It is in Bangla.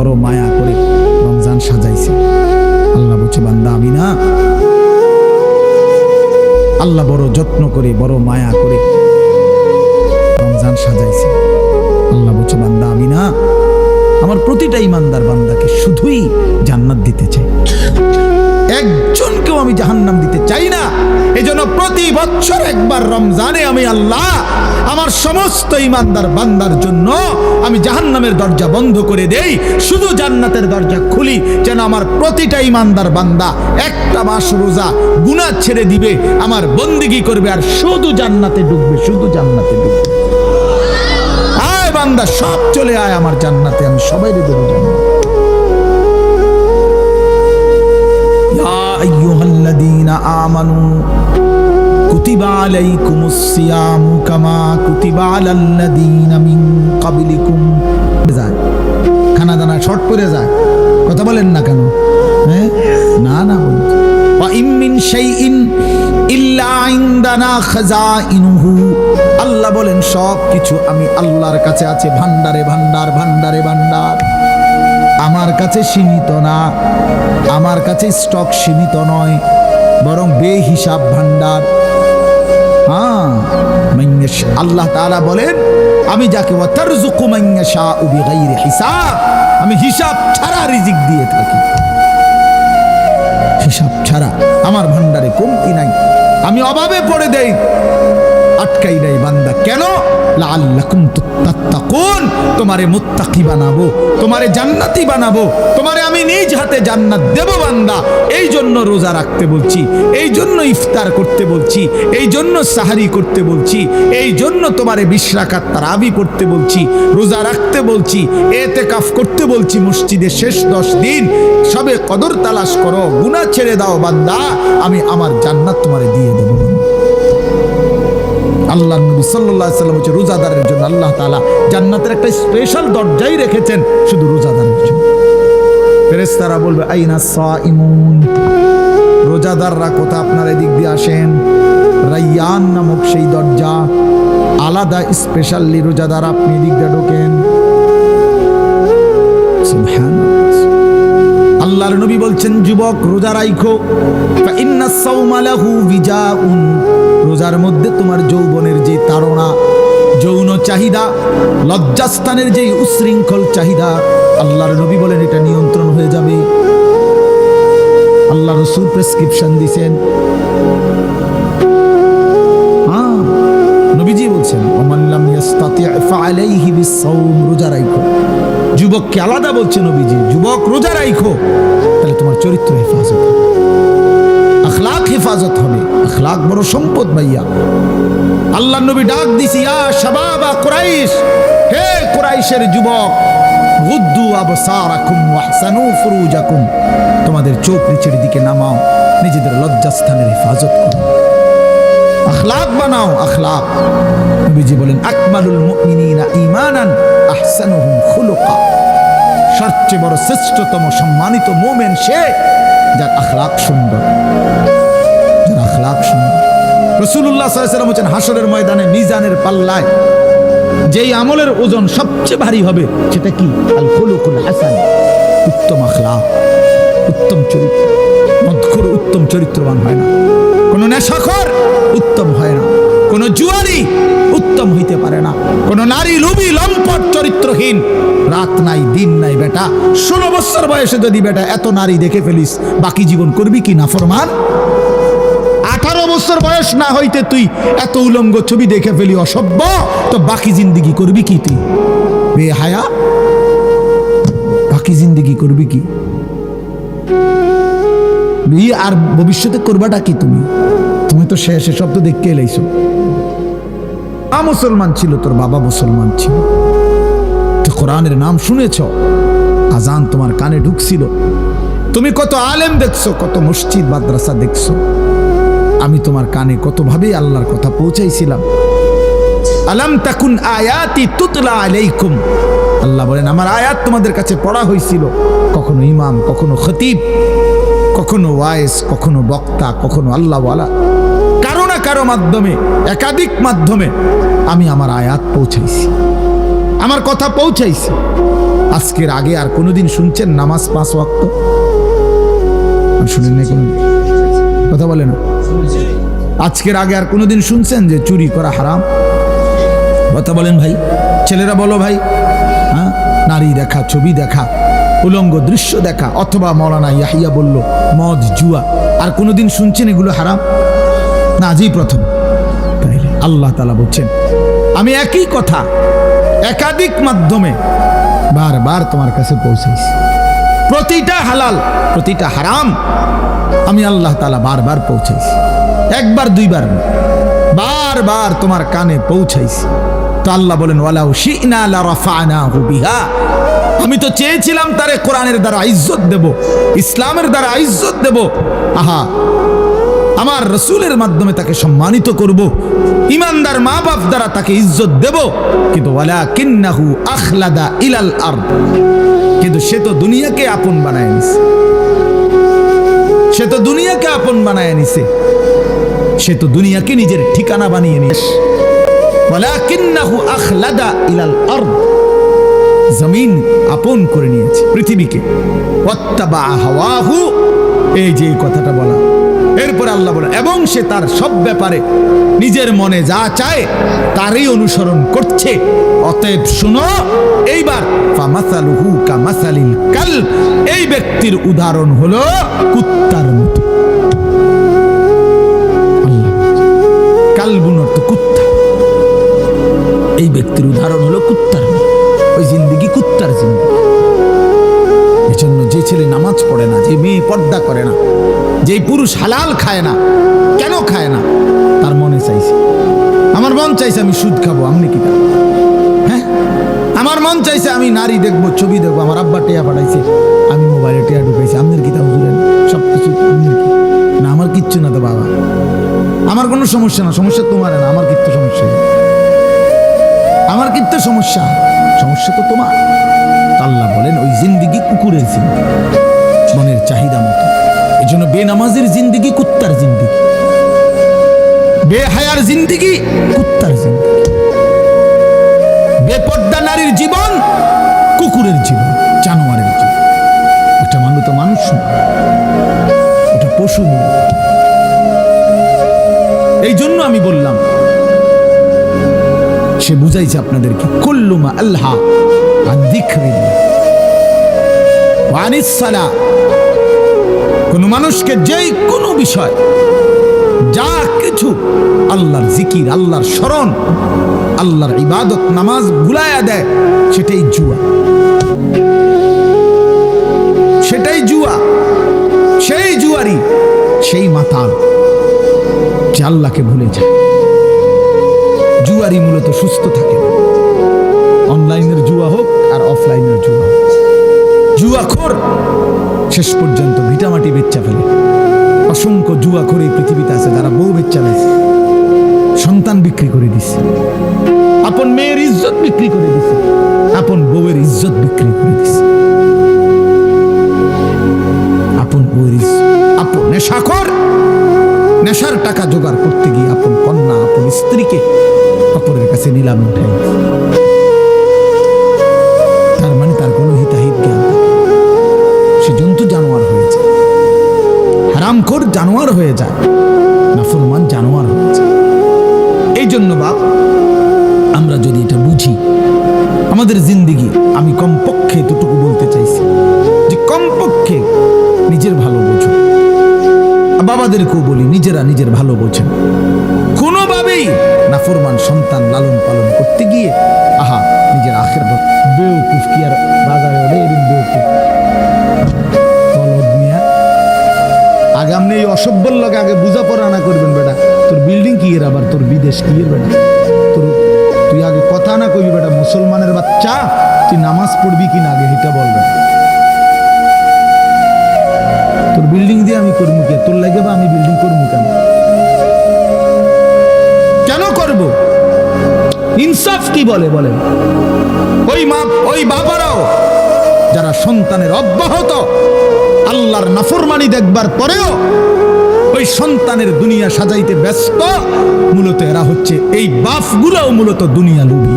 বড় মায়া করে রমজান সাজাইছে। আল্লাহ বলছে বান্দা আমি না, আল্লাহ বড় যত্ন করে বড় মায়া করে রমজান সাজাইছে। আল্লাহ বলছে বান্দা আমি না, আমার প্রতিটা ইমানদার বান্দাকে শুধুই জান্নাত দিতে চাই, একজনকেও আমি জাহান্নাম দিতে চাই না। এজন্য প্রতি বছর একবার রমজানে আমি আল্লাহ আমার সমস্ত ইমানদার বান্দার জন্য আমি জাহান্নামের দরজা বন্ধ করে দেই, শুধু জান্নাতের দরজা খুলি, যেন আমার প্রতিটা ইমানদার বান্দা একটা মাস রোজা গুনাহ ছেড়ে দিবে, আমার বন্দেগী করবে, আর শুধু জান্নাতে ঢুকবে, শুধু জান্নাতে ঢুকবে। আয় বান্দা সব চলে আয় আমার জান্নাতে, আমি সবাই দেবো জান্নাত। আইয়ুহাল্লাযীনা আমানু কুতিবা আলাইকুমুস সিয়ামু কামা কুতিবা আলাল্লাযীনা মিন ক্বাবলিকুম। যায় খানা দানা শর্ট করে যায়, কথা বলেন না কেন? হ্যাঁ না না বলুন। ওয়া ইম মিন শাইইন ইল্লা ইনদানা খাযাইনুহু। আল্লাহ বলেন সব কিছু আমি আল্লাহর কাছে আছে, ভান্ডারে ভান্ডার, ভান্ডারে ভান্ডার। আমার কাছে সীমিত না, আমার কাছে স্টক সীমিত নয়, বরং বেহিসাব ভান্ডার। হ্যাঁ, আল্লাহ তাআলা বলেন আমি যাকে ওয়াতারযুকু মান ইয়াশাউ বিগাইরি হিসাব, আমি হিসাব ছাড়া রিজিক দিয়ে থাকি, হিসাব ছাড়া। আমার ভান্ডারে কমতি নাই, আমি অভাবে পড়ে দেই, আটকাই নাই বান্দা। কেন? লাআল্লাকুম তাত্তাকুন, তোমারে মুত্তাকি বানাবো, তোমারে জান্নাতি বানাবো, তোমারে আমি নিজ হাতে জান্নাত দেব বান্দা। এই জন্য রোজা রাখতে বলছি, এই জন্য ইফতার করতে বলছি, এই জন্য সাহারি করতে বলছি, এই জন্য তোমারে 20 রাকাত তারাবি পড়তে বলছি, রোজা রাখতে বলছি, ইতিকাফ করতে বলছি মসজিদে শেষ 10 দিন। সবে কদর তালাশ করো, গুনাহ ছেড়ে দাও বান্দা, আমি আমার জান্নাত তোমারে দিয়ে দেব। আল্লাহ নবী সাল্লাল্লাহু আলাইহি ওয়াসাল্লাম হচ্ছে রোজাদারের জন্য আল্লাহ তাআলা জান্নাতের একটা স্পেশাল দরজাই রেখেছেন শুধু রোজাদারের জন্য। ফেরেশতারা বলবে আইনা সাইমুন, রোজাদাররা কোথা? আপনারা এদিক দিয়ে আসেন। রায়্যান নামক সেই দরজা আলাদা, স্পেশালি রোজাদার আপনি এদিক দিয়ে ঢোকেন। সুবহানাল্লাহ। আল্লাহর নবী বলছেন যুবক রোজা রাখো, ফা ইন্নাস সাওমা লাহু বিজাউন, রোজার মধ্যে তোমার যৌবনের যে তাড়না, যৌন চাহিদা, লজ্জাস্থানের যে উশৃঙ্খল চাহিদা, আল্লাহর নবী বলেন এটা নিয়ন্ত্রণ হয়ে যাবে। আল্লাহ রাসূল প্রেসক্রিপশন দিয়েছেন। হ্যাঁ, নবীজি বলছেন ওমান লাম ইস্তাতি' ফাআলাইহি বিস-সাওম, রোজা রাখো। যুবককে আলাদা বলছে নবীজি, যুবক রোজা রাখো, তাহলে তোমার চরিত্র হেফাজত হবে, আখলাক হেফাজত হবে। আখলাক বড় সম্পদ ভাইয়া। আল্লাহ নবী ডাক দিছি, ইয়া শাবাবা কুরাইশ, হে কুরাইশের যুবক, গুদ্দু আবসারাকুম ওয়াহসানু ফুরুজাকুম, তোমাদের চোখ নিচের দিকে নামাও, নিজেদের লজ্জাস্থানের হেফাজত করো, আখলাক বানাও, আখলাক। নবীজি বলেন আকমালুল মুমিনিনা ঈমানান আহসানুহুম খুলুকা, সবচেয়ে বড় শ্রেষ্ঠতম সম্মানিত মুমিন সে যার আখলাক সুন্দর, যার আখলাক সুন্দর। রাসূলুল্লাহ সাল্লাল্লাহু আলাইহি ওয়াসাল্লাম বলেন হাসরের ময়দানে মিজানের পাল্লায় যেই আমলের ওজন সবচেয়ে ভারী হবে সেটা কি? আল খুলুকুল হাসান, উত্তম আখলাক, উত্তম চরিত্র। মদখুর উত্তম চরিত্রবান হয় না, কোন নেশাখোর উত্তম হয় না, কোন জুয়ারি উত্তম হইতে পারে না, কোন নারী লোভী লম্পট চরিত্রহীন, রাত নাই দিন নাই বেটা। 16 বছর বয়সে যদি বেটা এত নারী দেখে ফেলিস, বাকি জীবন করবি কি নাফরমান? 18 বছর বয়স না হইতে তুই এত উলঙ্গ ছবি দেখে ফেলি, অসভ্য, তো বাকি জিন্দেগি করবি কি তুই? বেহায়া, বাকি জিন্দেগি করবি কি? বিয়ে আর ভবিষ্যতে করবাটা কি? তুমি তো শেষে সব তো দেখতে এলাইছো। মুসলমান ছিল, তোর বাবা মুসলমান ছিল, তো কোরআনের নাম শুনেছ, আজান তোমার কানে ঢুকছিল, তুমি কত আলেম দেখছো, কত মসজিদ মাদ্রাসা দেখছো, আমি তোমার কানে কতভাবে আল্লাহর কথা পৌঁছাইছিলাম। আলাম তাকুন আয়াতি তুতলা আলাইকুম, আল্লাহ বলেন আমার আয়াত তোমাদের কাছে পড়া হয়েছিল, কখনো ইমাম, কখনো খতিব, কখনো ওয়াইজ, কখনো বক্তা, কখনো আল্লাহওয়ালা, কারো না কারো মাধ্যমে, একাধিক মাধ্যমে আমি আমার আয়াত পৌঁছাইছি, আমার কথা পৌঁছাইছি। আজকের আগে আর কোনোদিন শুনছেন নামাজ 5 ওয়াক্ত? শুনেন না? কোনোদিন কথা বলে না? আজকের আগে আর কোনোদিন শুনছেন যে চুরি করা হারাম? কথা বলেন ভাই, ছেলেরা বলো ভাই। হ্যাঁ, নারী দেখা, ছবি দেখা, উলঙ্গ দৃশ্য দেখা, অথবা মৌলানা ইয়াহিয়া বলল মদ, জুয়া, আর কোনোদিন শুনছেন এগুলো হারাম? না, আজই প্রথম। তাইলে আল্লাহ তাআলা বলছেন আমি একই কথা একাধিক মাধ্যমে বারবার তোমার কাছে পৌঁছাইছি। প্রতিটা হালাল, প্রতিটা হারাম আমি আল্লাহ তাআলা বারবার পৌঁছাইছি, একবার দুইবার না, বারবার তোমার কানে পৌঁছাইছি। তো আল্লাহ বলেন ওয়ালাউ শি'না লারাফা'নাহু বিহা, আমি তো চেয়েছিলাম তারে কোরআনের দ্বারা ইজ্জত দেব, ইসলামের দ্বারা ইজ্জত দেব, আহা আমার রসুলের মাধ্যমে তাকে সম্মানিত করব, ইমানদার মা বাপ দ্বারা তাকে ইজ্জত দেব, কিন্তু ওয়ালাকিন্নাহু আখলাদা ইলাল আরদ, কিন্তু সে তো দুনিয়াকে আপন বানায় নিছে, সে তো দুনিয়াকে আপন বানায় নিছে, সে তো দুনিয়াকে নিজের ঠিকানা বানিয়ে নিয়েছে। ওয়ালাকিন্নাহু আখলাদা ইলাল আরদ, জমিন আপন করে নিয়েছে, পৃথিবীকে। ওয়াত্তাবা হাওয়াহু, এই যে কথাটা বলা, এরপর আল্লাহ বলেন এবং সে তার সব ব্যাপারে নিজের মনে যা চায় তারই অনুসরণ করছে। অতএব শুনো এইবার ফামাসালুহু কামাসালিল কালব, এই ব্যক্তির উদাহরণ হলো কুত্তার মতো। কালবুন অর্থ কুত্তা, এই ব্যক্তির উদাহরণ হলো কুত্তার মতো। ওই জিন্দেগি কুত্তার জিন্দেগি। এজন্য যে ছেলে নামাজ পড়ে না, যে মেয়ে পর্দা করে না, যে পুরুষ হালাল খায় না, কেন খায় না? তার মনে চাইছে, আমার মন চাইছে আমি সুদ খাবো, আপনি কি? হ্যাঁ, আমার মন চাইছে আমি নারী দেখবো, ছবি দেখবো, আমার আব্বা টিয়া পাঠাইছে, আমি মোবাইলে টিয়া ঢুকাইছি, আপনার কি তা হুজুরেন? সব কিছু আপনার কি না? আমার কিচ্ছু না তো বাবা, আমার কোনো সমস্যা না, সমস্যা তোমার না, আমার কিচ্ছু সমস্যা নেই, আমার কিচ্ছু সমস্যা, সমস্যা তো তোমার। আল্লাহ বলেন ওই জিন্দেগি কুকুরের জিন্দেগি, মনের চাহিদা মতো। এই জন্য বেনামাজের জিন্দেগি কুত্তার জিন্দেগি, বেহায়ার জিন্দেগি কুত্তার জিন্দেগি, বেপর্দা নারীর জীবন কুকুরের জীবন, জানোয়ারের জীবন। একটা মানুষ তো মানুষ না, ওটা পশু নয়। এই জন্য আমি বললাম, সে বুঝাইছে আপনাদেরকে কুল্লু মা আল্লাহ আন যিকরিল্লাহ ওয়া আনিস সালাহ, কোন মানুষকে যেই কোনো বিষয়, যা কিছু আল্লাহর জিকির, আল্লাহর স্মরণ, আল্লাহর ইবাদত, নামাজ ভুলায়া দেয়, সেটাই জুয়া, সেটাই জুয়া। সেই জুয়ারি, সেই মাতাল যে আল্লাহকে ভুলে যায়। জুয়ারি মূলত সুস্থ থাকে, অনলাইনের জুয়া হোক আর অফলাইনের জুয়া হোক। জুয়াখোর শেষ পর্যন্ত ভিটামাটি বেচ্চা ফেলে। অসংখ্য জুয়াখোর এই পৃথিবীতে আছে যারা বউ বেচ্চা ফেলেছে, সন্তান বিক্রি করে দিছে, আপন মেয়ের ইজ্জত বিক্রি করে দিছে, আপন বউয়ের ইজ্জত বিক্রি করে দিছে, আপন বউয়ের ইজ্জত। আপন নেশাখোর, নেশার টাকা জোগাড় করতে গিয়ে আপন কন্যা, আপন স্ত্রীকে অপরের কাছে নিলামে উঠাই। তার মানে তার কোনো হিতাহিত জ্ঞান, সে জন্তু জানোয়ার হয়ে যায়, হারামখোর জানোয়ার হয়ে যায়, নাফরমান জানোয়ার হয়ে যায়। এই জন্য বাপ, আমরা যদি এটা বুঝি আমাদের জিন্দেগি, আমি কমপক্ষে এতটুকু বলতে চাইছি যে কমপক্ষে নিজের ভালো বোঝো। বাবাদেরকেও বলি নিজেরা নিজের ভালো বোঝেন। কোনোভাবেই নাফরমান সন্তান লালন পালন করতে গিয়ে আহা নিজের আখিরাত বেউকুফ কি আর বাজারে ওরে এরকম বেউকুফ তলব মিয়া আগামনে এই অসভ্যর লগে আগে বুঝাপড়া না করবেন। বেটা তোর বিল্ডিং কি এর, আবার তোর বিদেশ কি এর? বেটা তোর তুই আগে কথা না কইবি। বেটা মুসলমানের বাচ্চা, তুই নামাজ পড়বি কিনা আগে এটা বলবেন। তোর বিল্ডিং দিয়ে আমি করবো কে? তোর লাগে বা আমি বিল্ডিং করবো কেন? কেন করব? ইনসাফ কি বলে বলেন? ওই বাবারাও যারা সন্তানের অব্যাহত আল্লাহর নাফরমানি দেখবার পরেও ওই সন্তানের দুনিয়া সাজাইতে ব্যস্ত, মূলত এরা হচ্ছে এই বাপগুলোও মূলত দুনিয়া লোভী।